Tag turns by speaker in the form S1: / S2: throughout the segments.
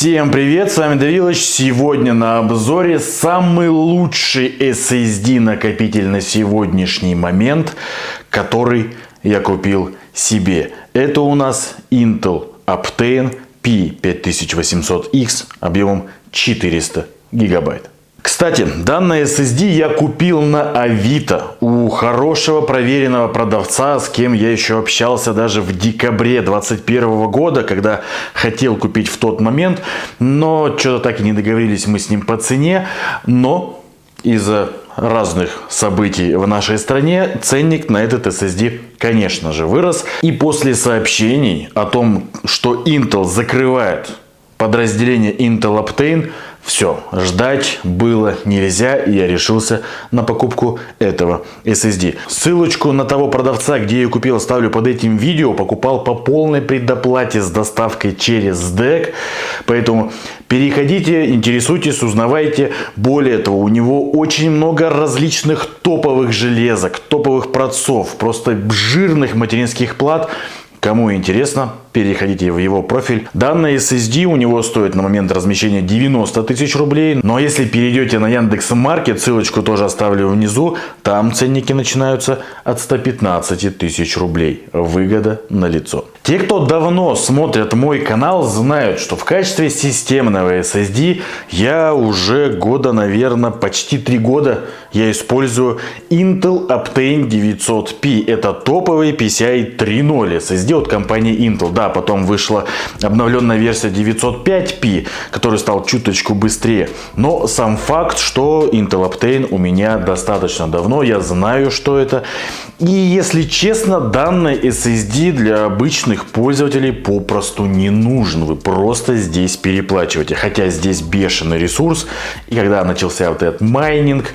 S1: Всем привет, с вами Давилыч. Сегодня на обзоре самый лучший SSD накопитель на сегодняшний момент, который я купил себе. Это у нас Intel Optane P5800X объемом 400 гигабайт. Кстати, данный SSD я купил на Авито у хорошего проверенного продавца, с кем я еще общался даже в декабре 2021 года, когда хотел купить в тот момент, но что-то так и не договорились мы с ним по цене, но из-за разных событий в нашей стране ценник на этот SSD, конечно же, вырос. И после сообщений о том, что Intel закрывает подразделение Intel Optane, все, ждать было нельзя, и я решился на покупку этого SSD. Ссылочку на того продавца, где я купил, оставлю под этим видео. Покупал по полной предоплате с доставкой через СДЭК. Поэтому переходите, интересуйтесь, узнавайте. Более того, у него очень много различных топовых железок, топовых процессов, просто жирных материнских плат. Кому интересно, переходите в его профиль. Данный SSD у него стоит на момент размещения 90 тысяч рублей. Но если перейдете на Яндекс.Маркет, ссылочку тоже оставлю внизу, там ценники начинаются от 115 тысяч рублей. Выгода налицо. Те, кто давно смотрят мой канал, знают, что в качестве системного SSD я уже года, наверное, почти 3 года я использую Intel Optane 900P. Это топовый PCI 3.0 SSD от компании Intel. Да, потом вышла обновленная версия 905P, который стал чуточку быстрее. Но сам факт, что Intel Optane у меня достаточно давно, я знаю, что это. И если честно, данный SSD для обычных пользователей попросту не нужен. Вы просто здесь переплачиваете. Хотя здесь бешеный ресурс. И когда начался вот этот майнинг,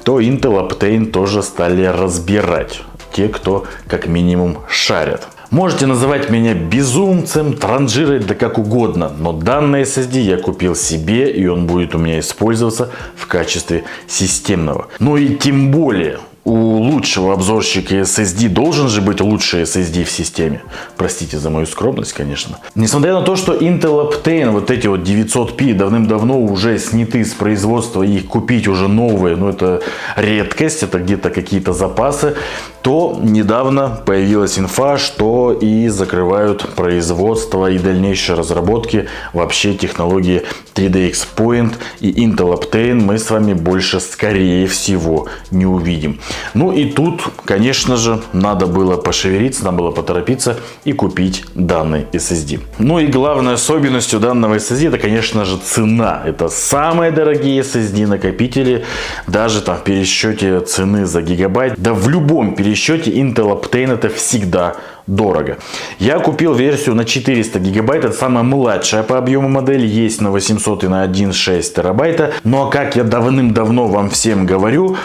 S1: то Intel Optane тоже стали разбирать. Те, кто как минимум шарят. Можете называть меня безумцем, транжирой, да как угодно, но данный SSD я купил себе, и он будет у меня использоваться в качестве системного. Ну и тем более, у лучшего обзорщика SSD должен же быть лучший SSD в системе. Простите за мою скромность, конечно. Несмотря на то, что Intel Optane, вот эти вот 900P давным-давно уже сняты с производства, и купить уже новые, ну это редкость, это где-то какие-то запасы, то недавно появилась инфа, что и закрывают производство и дальнейшие разработки вообще технологии 3D XPoint и Intel Optane мы с вами больше, скорее всего, не увидим. Ну и тут, конечно же, надо было пошевелиться, надо было поторопиться и купить данный SSD. Ну и главной особенностью данного SSD это, конечно же, цена. Это самые дорогие SSD накопители, даже там в пересчете цены за гигабайт, да в любом пересчете Intel Optane это всегда дорого. Я купил версию на 400 гигабайт, это самая младшая по объему модель, есть на 800 и на 1.6 терабайта. Но как я давным-давно вам всем говорю,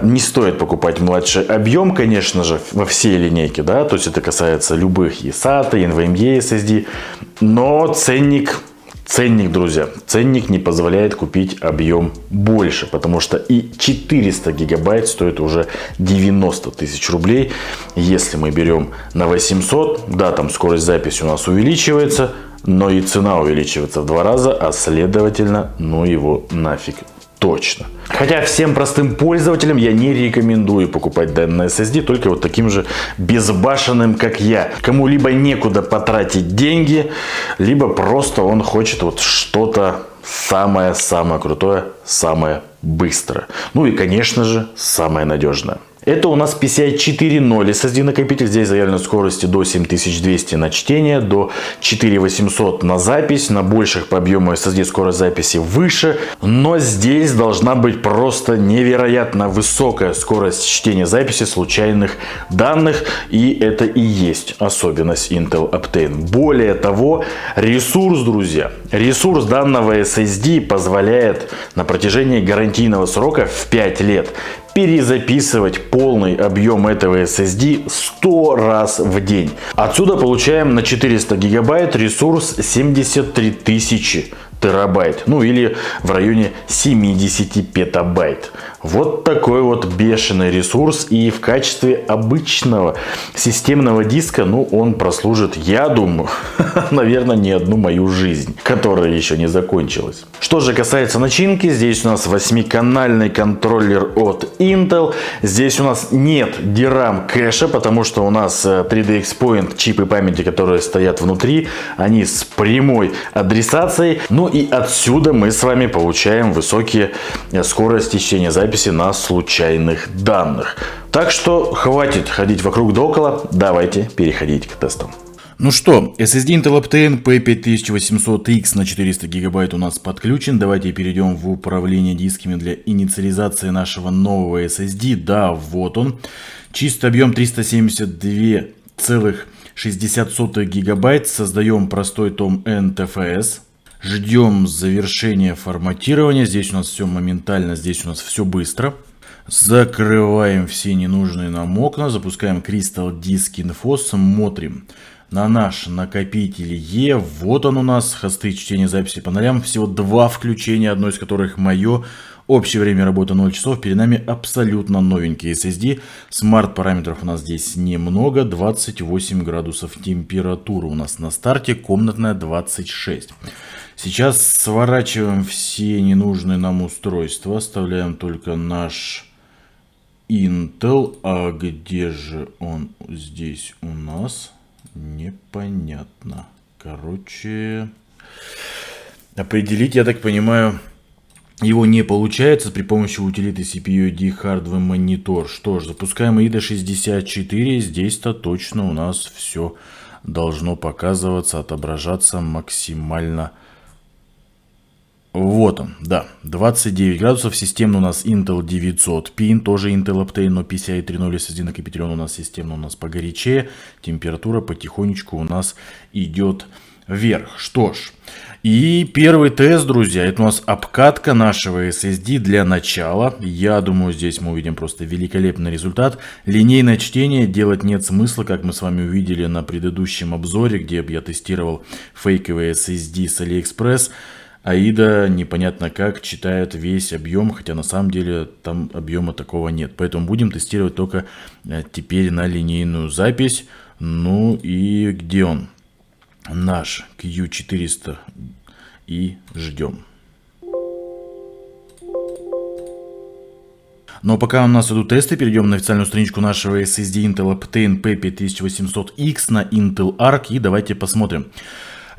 S1: не стоит покупать младший объем, конечно же, во всей линейке, да, то есть это касается любых и SATA, и NVMe SSD, но ценник, друзья, ценник не позволяет купить объем больше, потому что и 400 гигабайт стоит уже 90 тысяч рублей. Если мы берем на 800, да, там скорость записи у нас увеличивается, но и цена увеличивается в 2 раза, а следовательно, ну его нафиг точно. Хотя всем простым пользователям я не рекомендую покупать данный SSD, только вот таким же безбашенным, как я. Кому либо некуда потратить деньги, либо просто он хочет вот что-то самое-самое крутое, самое быстрое. Ну и, конечно же, самое надежное. Это у нас PCI 4.0 SSD накопитель. Здесь заявлена скорости до 7200 на чтение, до 4800 на запись. На больших по объему SSD скорость записи выше. Но здесь должна быть просто невероятно высокая скорость чтения записи случайных данных. И это и есть особенность Intel Optane. Более того, ресурс, друзья, ресурс данного SSD позволяет на протяжении гарантийного срока в 5 лет перезаписывать полный объем этого SSD 100 раз в день. Отсюда получаем на 400 гигабайт ресурс 73 тысячи терабайт. Ну или в районе 70 петабайт. Вот такой вот бешеный ресурс. И в качестве обычного системного диска, ну, он прослужит, я думаю, наверное, не одну мою жизнь, которая еще не закончилась. Что же касается начинки, здесь у нас 8-канальный контроллер от Intel. Здесь у нас нет DRAM кэша, потому что у нас 3DX Point чипы памяти, которые стоят внутри, они с прямой адресацией. Ну и отсюда мы с вами получаем высокие скорости чтения записи на случайных данных. Так что хватит ходить вокруг да около, давайте переходить к тестам. Ну что, SSD Intel Optane P5800X на 400 ГБ у нас подключен. Давайте перейдем в управление дисками для инициализации нашего нового SSD. Да, вот он. Чистый объем 372,60 ГБ. Создаем простой том NTFS. Ждем завершения форматирования. Здесь у нас все моментально, здесь у нас все быстро. Закрываем все ненужные нам окна. Запускаем Crystal Disk Info. Смотрим на наш накопитель E. Вот он у нас. Хосты чтения записи по нолям. Всего 2 включения, одно из которых мое. Общее время работы 0 часов. Перед нами абсолютно новенький SSD. Смарт-параметров у нас здесь немного. 28 градусов температура у нас на старте. Комнатная 26. Сейчас сворачиваем все ненужные нам устройства. Оставляем только наш Intel. А где же он здесь у нас? Непонятно. Короче, определить, я так понимаю, его не получается при помощи утилиты CPU-ID Hardware Monitor. Что ж, запускаем AIDA 64. Здесь-то точно у нас все должно показываться, отображаться максимально. Вот он, да, 29 градусов. Системно у нас Intel 900 Pin, тоже Intel Optane, но PCIe 3.0 SSD накопитель у нас системно у нас погорячее. Температура потихонечку у нас идет вверх. Что ж, и первый тест, друзья, это у нас обкатка нашего SSD для начала. Я думаю, здесь мы увидим просто великолепный результат. Линейное чтение делать нет смысла, как мы с вами увидели на предыдущем обзоре, где я тестировал фейковые SSD с AliExpress. AIDA непонятно как читает весь объем, хотя на самом деле там объема такого нет. Поэтому будем тестировать только теперь на линейную запись. Ну и где он? Наш Q400. И ждем. Но пока у нас идут тесты, перейдем на официальную страничку нашего SSD Intel Optane P5800X на Intel Arc. И давайте посмотрим.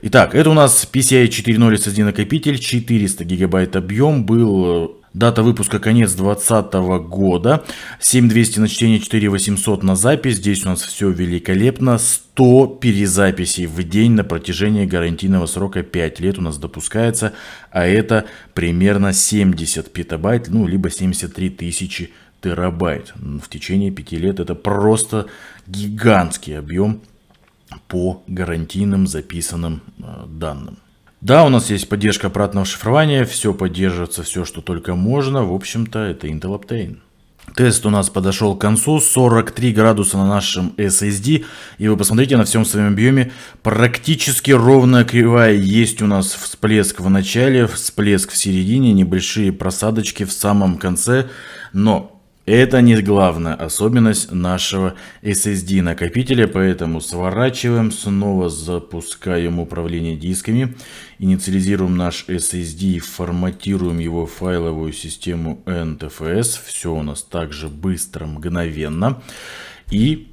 S1: Итак, это у нас PCIe 4.0 SSD накопитель, 400 гигабайт объем, был дата выпуска конец 2020 года, 7200 на чтение, 4800 на запись, здесь у нас все великолепно, 100 перезаписей в день на протяжении гарантийного срока 5 лет у нас допускается, а это примерно 70 петабайт, ну либо 73 тысячи терабайт в течение 5 лет, это просто гигантский объем по гарантийным записанным данным. Да, у нас есть поддержка обратного шифрования, все поддерживается, все, что только можно. В общем-то, это Intel Optane. Тест у нас подошел к концу, 43 градуса на нашем SSD. И вы посмотрите, на всем своем объеме практически ровная кривая. Есть у нас всплеск в начале, всплеск в середине, небольшие просадочки в самом конце. Но это не главная особенность нашего SSD накопителя, поэтому сворачиваем, снова запускаем управление дисками, инициализируем наш SSD, форматируем его в файловую систему NTFS, все у нас также быстро, мгновенно, и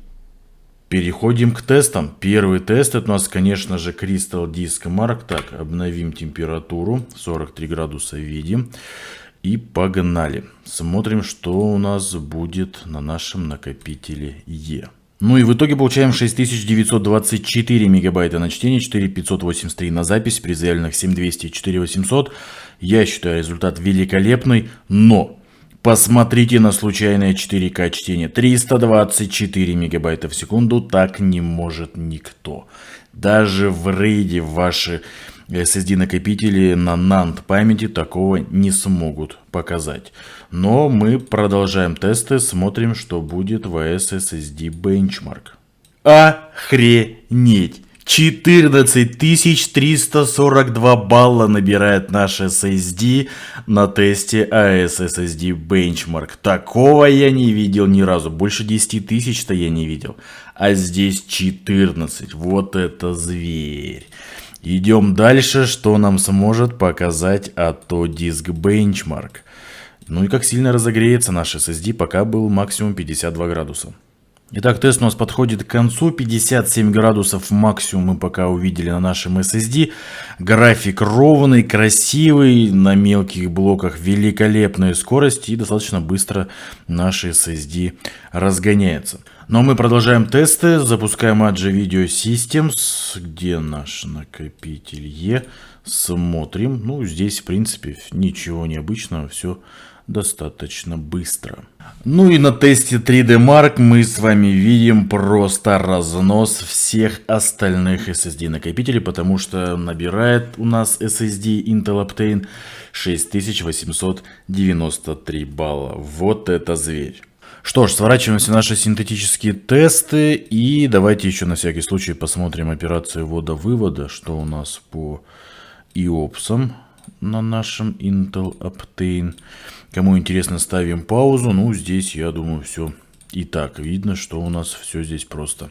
S1: переходим к тестам. Первый тест это у нас, конечно же, Crystal Disk Mark. Так, обновим температуру, 43 градуса видим. И погнали. Смотрим, что у нас будет на нашем накопителе E. Ну и в итоге получаем 6924 мегабайта на чтение, 4583 на запись при заявленных 7200 и 4800. Я считаю результат великолепный, но посмотрите на случайное 4К чтение. 324 мегабайта в секунду, так не может никто. Даже в RAID ваши SSD накопители на NAND памяти такого не смогут показать. Но мы продолжаем тесты, смотрим, что будет в AES SSD Benchmark. Охренеть! 14342 балла набирает наш SSD на тесте AES SSD Benchmark. Такого я не видел ни разу. Больше 10 тысяч-то я не видел. А здесь 14. Вот это зверь. Идем дальше, что нам сможет показать Autodisk Benchmark. Ну и как сильно разогреется наш SSD, пока был максимум 52 градуса. Итак, тест у нас подходит к концу. 57 градусов максимум мы пока увидели на нашем SSD. График ровный, красивый, на мелких блоках великолепная скорость и достаточно быстро наш SSD разгоняется. Но мы продолжаем тесты. Запускаем Adja Video Systems. Где наш накопитель E? Смотрим. Ну, здесь, в принципе, ничего необычного. Все достаточно быстро. Ну и на тесте 3D Mark мы с вами видим просто разнос всех остальных SSD накопителей, потому что набирает у нас SSD Intel Optane 6893 балла. Вот это зверь. Что ж, сворачиваемся в наши синтетические тесты и давайте еще на всякий случай посмотрим операцию ввода-вывода, что у нас по IOPS на нашем Intel Optane. Кому интересно, ставим паузу. Ну, здесь, я думаю, все и так видно, что у нас все здесь просто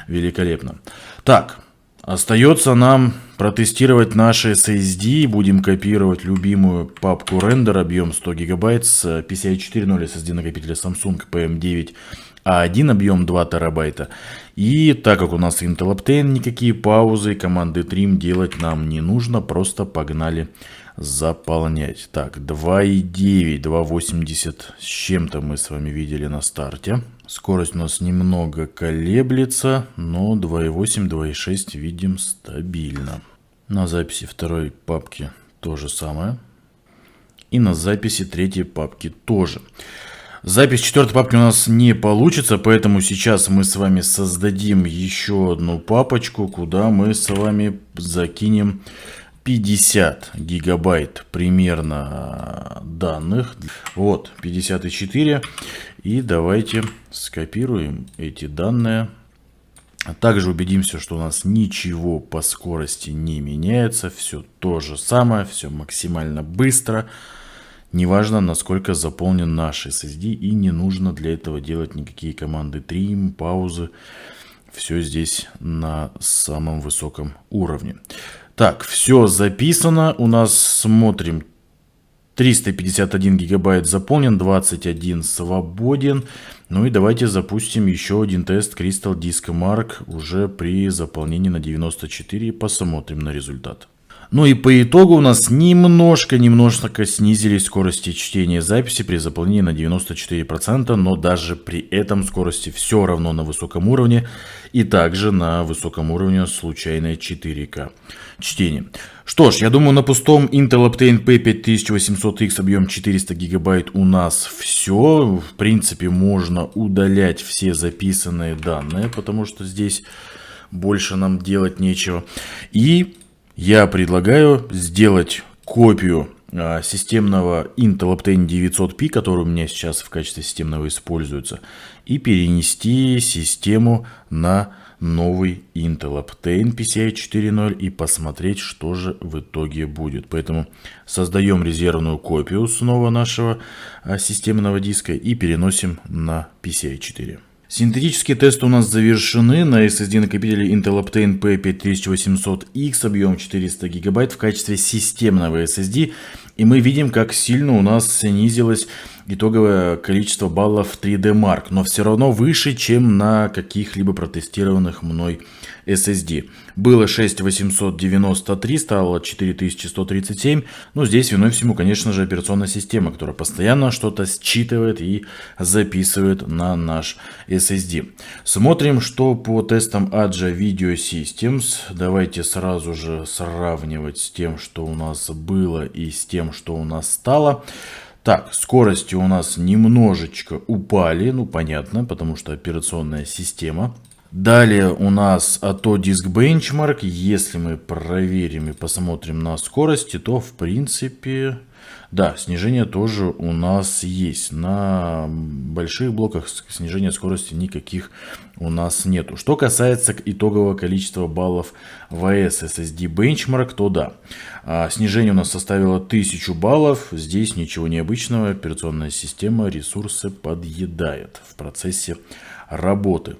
S1: великолепно. Так, остается нам протестировать наши SSD. Будем копировать любимую папку Render, объем 100 гигабайт с PCIe 4.0 SSD накопителя Samsung PM9. А1 объем 2 терабайта. И так как у нас Intel Optane, никакие паузы, команды trim делать нам не нужно. Просто погнали заполнять. Так, 2.9, 2.80 с чем-то мы с вами видели на старте. Скорость у нас немного колеблется, но 2.8, 2.6 видим стабильно. На записи второй папки то же самое. И на записи третьей папки тоже. Запись четвертой папки у нас не получится, поэтому сейчас мы с вами создадим еще одну папочку, куда мы с вами закинем 50 гигабайт примерно данных. Вот 54. И давайте скопируем эти данные. Также убедимся, что у нас ничего по скорости не меняется. Все то же самое, все максимально быстро. Неважно, насколько заполнен наш SSD, и не нужно для этого делать никакие команды trim, паузы. Все здесь на самом высоком уровне. Так, все записано. У нас, смотрим, 351 гигабайт заполнен, 21 свободен. Ну и давайте запустим еще один тест Crystal Disk Mark уже при заполнении на 94 и посмотрим на результат. Ну и по итогу у нас немножко снизились скорости чтения записи при заполнении на 94%, но даже при этом скорости все равно на высоком уровне и также на высоком уровне случайное 4К чтение. Что ж, я думаю, на пустом Intel Optane P5800X объем 400 гигабайт у нас все. В принципе, можно удалять все записанные данные, потому что здесь больше нам делать нечего. И я предлагаю сделать копию системного Intel Optane 900P, который у меня сейчас в качестве системного используется, и перенести систему на новый Intel Optane PCIe 4.0 и посмотреть, что же в итоге будет. Поэтому создаем резервную копию снова нашего системного диска и переносим на PCIe 4. Синтетические тесты у нас завершены на SSD накопителе Intel Optane P5800X объем 400 гигабайт в качестве системного SSD. И мы видим, как сильно у нас снизилось итоговое количество баллов 3D Mark, но все равно выше, чем на каких-либо протестированных мной SSD. Было 6893, стало 4137. Но здесь виной всему, конечно же, операционная система, которая постоянно что-то считывает и записывает на наш SSD. Смотрим, что по тестам Adja Video Systems. Давайте сразу же сравнивать с тем, что у нас было, и с тем, что у нас стало. Так, скорости у нас немножечко упали, ну понятно, потому что операционная система. Далее у нас Autodisk Benchmark. Если мы проверим и посмотрим на скорости, то в принципе Да, снижение тоже у нас есть. На больших блоках снижения скорости никаких у нас нету. Что касается итогового количества баллов VS SSD Benchmark, то да. Снижение у нас составило 1000 баллов. Здесь ничего необычного. Операционная система ресурсы подъедает в процессе работы.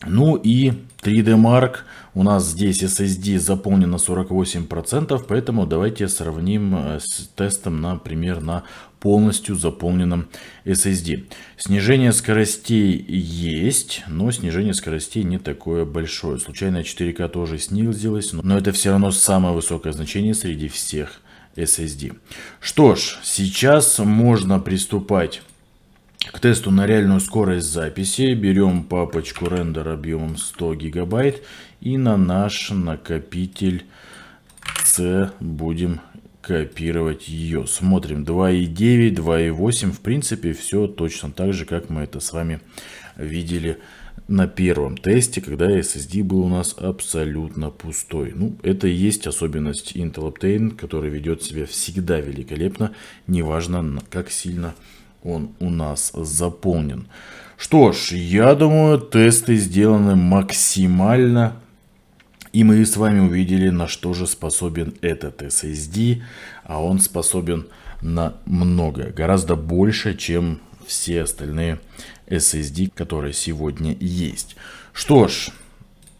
S1: Ну и 3D Mark. У нас здесь SSD заполнен на 48%, поэтому давайте сравним с тестом, например, на полностью заполненном SSD. Снижение скоростей есть, но снижение скоростей не такое большое. Случайно 4К тоже снизилось, но это все равно самое высокое значение среди всех SSD. Что ж, сейчас можно приступать к тесту на реальную скорость записи. Берем папочку рендер объемом 100 гигабайт и на наш накопитель C будем копировать ее. Смотрим 2.9, 2.8. В принципе, все точно так же, как мы это с вами видели на первом тесте, когда SSD был у нас абсолютно пустой. Ну, это и есть особенность Intel Optane, который ведет себя всегда великолепно, неважно, как сильно он у нас заполнен. Что ж, я думаю, тесты сделаны максимально. И мы с вами увидели, на что же способен этот SSD. А он способен на многое. Гораздо больше, чем все остальные SSD, которые сегодня есть. Что ж,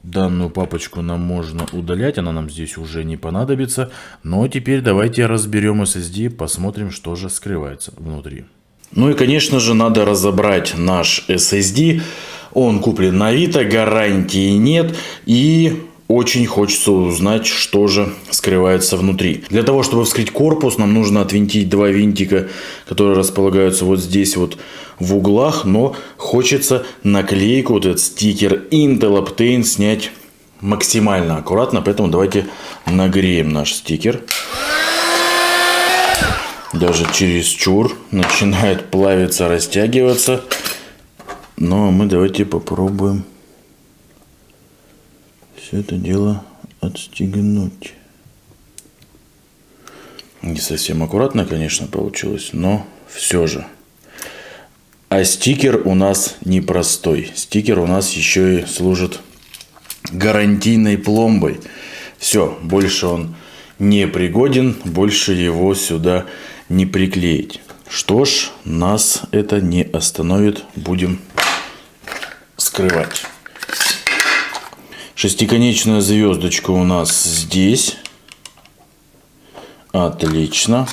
S1: данную папочку нам можно удалять. Она нам здесь уже не понадобится. Но теперь давайте разберем SSD. Посмотрим, что же скрывается внутри. Ну и, конечно же, надо разобрать наш SSD. Он куплен на Авито, гарантии нет. И очень хочется узнать, что же скрывается внутри. Для того, чтобы вскрыть корпус, нам нужно отвинтить два винтика, которые располагаются вот здесь вот в углах. Но хочется наклейку, вот этот стикер Intel Optane снять максимально аккуратно. Поэтому давайте нагреем наш стикер. Даже чересчур начинает плавиться, растягиваться. Но мы давайте попробуем все это дело отстегнуть. Не совсем аккуратно, конечно, получилось, но все же. А стикер у нас непростой. Стикер у нас еще и служит гарантийной пломбой. Все, больше он не пригоден, больше его сюда не приклеить. Что ж, нас это не остановит. Будем скрывать. Шестиконечная звездочка у нас здесь. Отлично.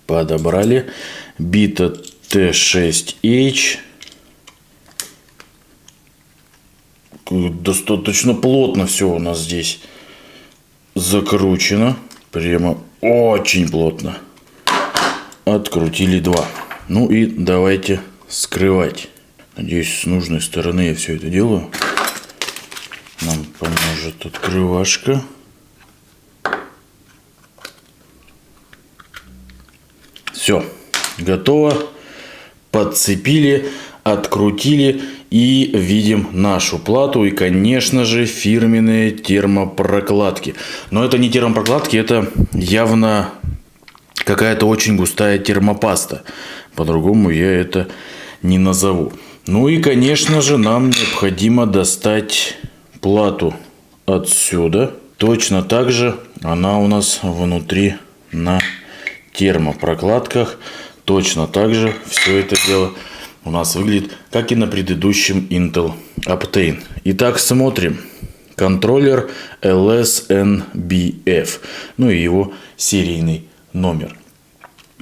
S1: Подобрали. Бита T6H. Достаточно плотно все у нас здесь закручено. Прямо очень плотно. Открутили два. Ну и давайте скрывать. Надеюсь, с нужной стороны я все это делаю. Нам поможет открывашка. Все. Готово. Подцепили, открутили и видим нашу плату и, конечно же, фирменные термопрокладки. Но это не термопрокладки, это явно какая-то очень густая термопаста. По-другому я это не назову. Ну и, конечно же, нам необходимо достать плату отсюда. Точно так же она у нас внутри на термопрокладках. Точно так же все это дело у нас выглядит, как и на предыдущем Intel Optane. Итак, смотрим. Контроллер LSNBF. Ну и его серийный номер.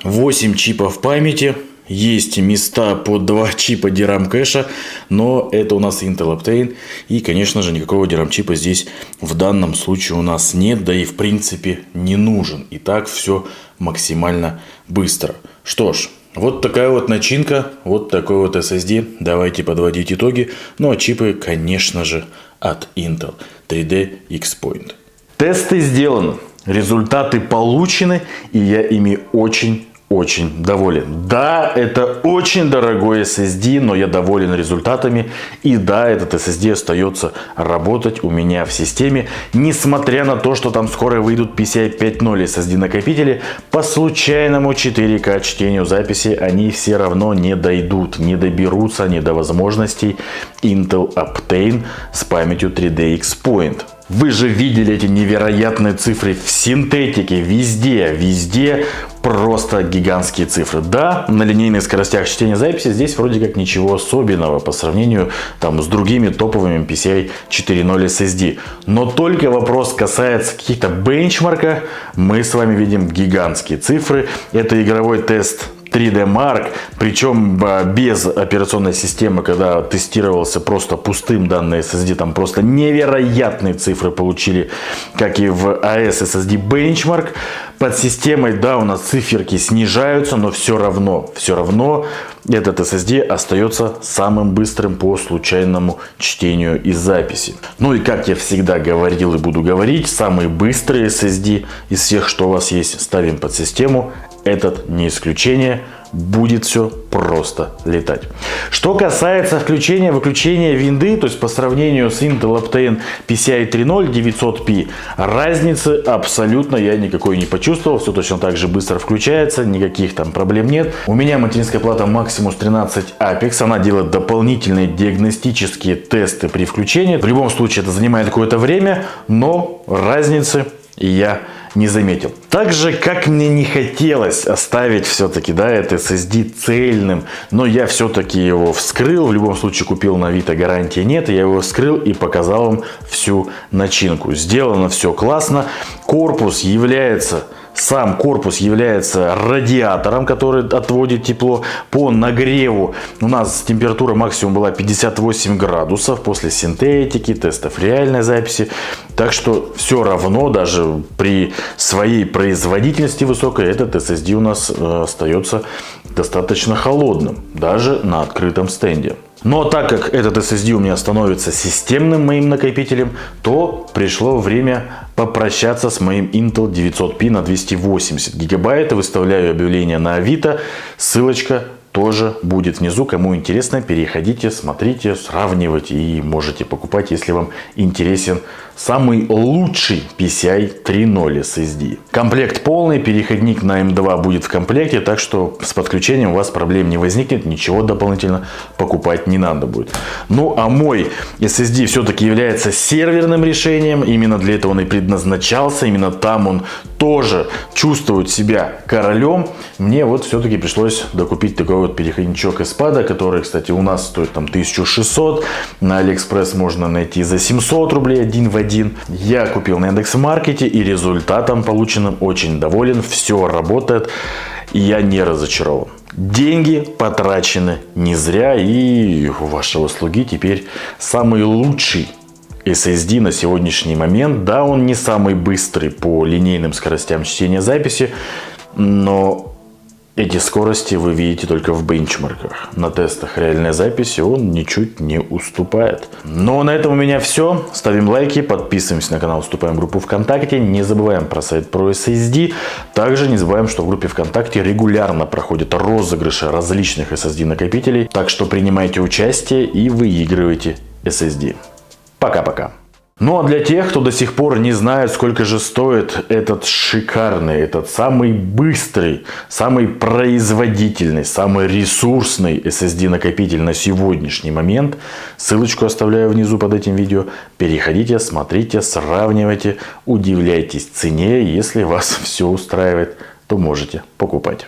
S1: 8 чипов памяти. Есть места под 2 чипа DRAM кэша. Но это у нас Intel Optane. И, конечно же, никакого DRAM чипа здесь в данном случае у нас нет. Да и в принципе не нужен. И так все максимально быстро. Что ж. Вот такая вот начинка, вот такой вот SSD. Давайте подводить итоги. Ну а чипы, конечно же, от Intel 3D X-Point. Тесты сделаны, результаты получены, и я ими очень очень доволен. Да, это очень дорогой SSD, но я доволен результатами. И да, этот SSD остается работать у меня в системе. Несмотря на то, что там скоро выйдут PCI 5.0 SSD накопители, по случайному 4К чтению записи они все равно не дойдут, не доберутся до возможностей Intel Optane с памятью 3D X-Point. Вы же видели эти невероятные цифры в синтетике, везде просто гигантские цифры. Да, на линейных скоростях чтения записи здесь вроде как ничего особенного по сравнению с другими топовыми PCI 4.0 SSD. Но только вопрос касается каких-то бенчмарков, мы с вами видим гигантские цифры. Это игровой тест 3D Mark, причем без операционной системы, когда тестировался просто пустым данный SSD, там просто невероятные цифры получили, как и в AES SSD Benchmark. Под системой, да, у нас циферки снижаются, но все равно этот SSD остается самым быстрым по случайному чтению и записи. Ну и как я всегда говорил и буду говорить, самый быстрый SSD из всех, что у вас есть, ставим под систему. Этот не исключение, будет все просто летать. Что касается включения-выключения винды, то есть по сравнению с Intel Optane PCI 3.0 900p, разницы абсолютно я никакой не почувствовал. Все точно так же быстро включается, никаких там проблем нет. У меня материнская плата Maximus 13 Apex, она делает дополнительные диагностические тесты при включении. В любом случае это занимает какое-то время, но разницы я не заметил. Так же, как мне не хотелось оставить все-таки, да, это SSD цельным, но я все-таки его вскрыл, в любом случае купил на Авито, гарантии нет, я его вскрыл и показал вам всю начинку. Сделано все классно, сам корпус является радиатором, который отводит тепло. По нагреву у нас температура максимум была 58 градусов после синтетики, тестов реальной записи. Так что все равно, даже при своей производительности высокой, этот SSD у нас остается достаточно холодным, даже на открытом стенде. Но так как этот SSD у меня становится системным моим накопителем, то пришло время попрощаться с моим Intel 900p на 280 гигабайт. Выставляю объявление на Авито. Ссылочка тоже будет внизу. Кому интересно, переходите, смотрите, сравнивайте и можете покупать, если вам интересен самый лучший PCI 3.0 SSD. Комплект полный, переходник на M2 будет в комплекте, так что с подключением у вас проблем не возникнет, ничего дополнительно покупать не надо будет. Ну а мой SSD все-таки является серверным решением, именно для этого он и предназначался, именно там он тоже чувствует себя королем. Мне вот все-таки пришлось докупить такой вот переходничок Espada, который, кстати, у нас стоит там 1600, на Алиэкспресс можно найти за 700 рублей один в один. Я купил на Яндекс.Маркете и результатом полученным очень доволен. Все работает, и я не разочарован. Деньги потрачены не зря, и у вашего слуги теперь самый лучший SSD на сегодняшний момент. Да, он не самый быстрый по линейным скоростям чтения записи, но эти скорости вы видите только в бенчмарках. На тестах реальной записи он ничуть не уступает. Но на этом у меня все. Ставим лайки, подписываемся на канал, вступаем в группу ВКонтакте. Не забываем про сайт про SSD. Также не забываем, что в группе ВКонтакте регулярно проходят розыгрыши различных SSD накопителей. Так что принимайте участие и выигрывайте SSD. Пока-пока. Ну а для тех, кто до сих пор не знает, сколько же стоит этот шикарный, этот самый быстрый, самый производительный, самый ресурсный SSD-накопитель на сегодняшний момент, ссылочку оставляю внизу под этим видео. Переходите, смотрите, сравнивайте, удивляйтесь цене. Если вас все устраивает, то можете покупать.